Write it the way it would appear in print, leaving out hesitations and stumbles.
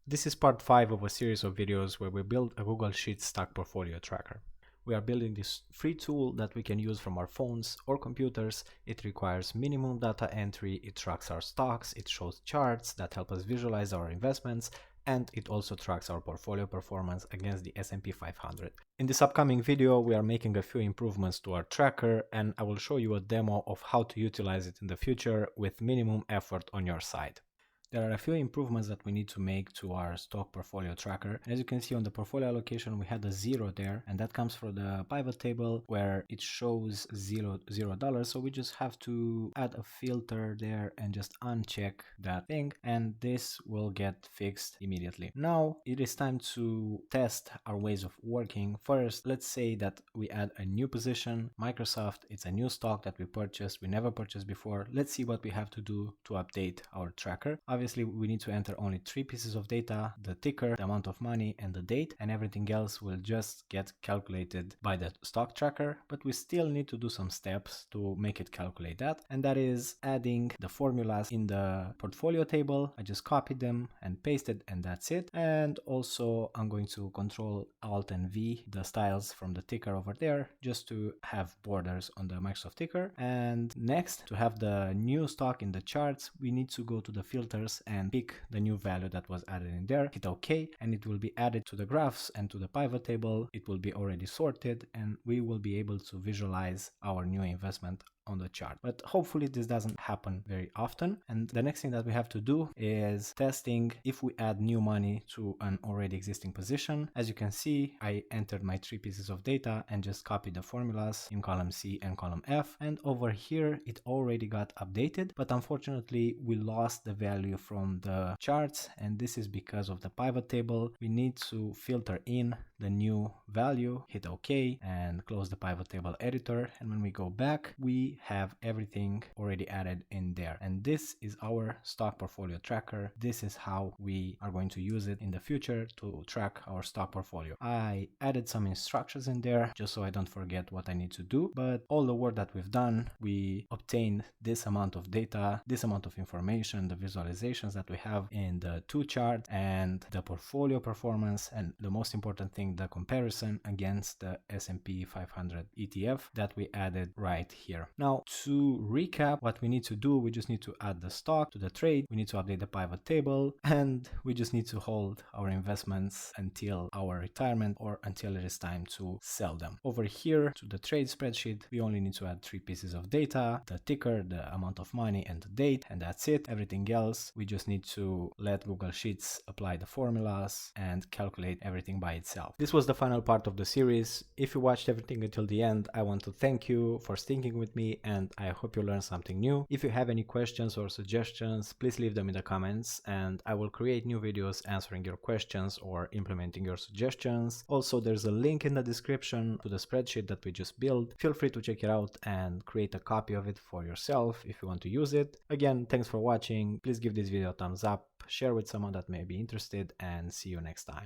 This is part 5 of a series of videos where we build a Google Sheets stock portfolio tracker. We are building this free tool that we can use from our phones or computers. It requires minimum data entry, it tracks our stocks, it shows charts that help us visualize our investments, and it also tracks our portfolio performance against the S&P 500. In this upcoming video, we are making a few improvements to our tracker, and I will show you a demo of how to utilize it in the future with minimum effort on your side. There are a few improvements that we need to make to our stock portfolio tracker. As you can see on the portfolio allocation, we had a 0 there, and that comes from the pivot table where it shows $0. So we just have to add a filter there and just uncheck that thing, and this will get fixed immediately. Now it is time to test our ways of working. First, let's say that we add a new position, Microsoft. It's a new stock that we purchased, we never purchased before. Let's see what we have to do to update our tracker. Obviously, we need to enter only 3 pieces of data: the ticker, the amount of money, and the date, and everything else will just get calculated by the stock tracker. But we still need to do some steps to make it calculate that, and that is adding the formulas in the portfolio table. I just copied them and pasted, and that's it. And also I'm going to Control Alt and V the styles from the ticker over there, just to have borders on the Microsoft ticker. And next, to have the new stock in the charts, we need to go to the filters and pick the new value that was added in there, hit OK, and it will be added to the graphs and to the pivot table. It will be already sorted, and we will be able to visualize our new investment on the chart. But hopefully this doesn't happen very often. And the next thing that we have to do is testing if we add new money to an already existing position. As you can see, I entered my 3 pieces of data and just copied the formulas in column C and column F, and over here it already got updated, but unfortunately we lost the value from the charts, and this is because of the pivot table. We need to filter in the new value, hit OK, and close the pivot table editor, and when we go back, we have everything already added in there. And this is our stock portfolio tracker. This is how we are going to use it in the future to track our stock portfolio. I added some instructions in there just so I don't forget what I need to do, but all the work that we've done, we obtained this amount of data, this amount of information, the visualizations that we have in the 2 charts, and the portfolio performance, and the most important thing, the comparison against the S&P 500 ETF that we added right here. Now, to recap what we need to do, we just need to add the stock to the trade, we need to update the pivot table, and we just need to hold our investments until our retirement or until it is time to sell them. Over here to the trade spreadsheet, we only need to add 3 pieces of data: the ticker, the amount of money, and the date, and that's it. Everything else, we just need to let Google Sheets apply the formulas and calculate everything by itself. This was the final part of the series. If you watched everything until the end, I want to thank you for sticking with me, and I hope you learned something new. If you have any questions or suggestions, please leave them in the comments, and I will create new videos answering your questions or implementing your suggestions. Also, there's a link in the description to the spreadsheet that we just built. Feel free to check it out and create a copy of it for yourself if you want to use it. Again, thanks for watching. Please give this video a thumbs up, share with someone that may be interested, and see you next time.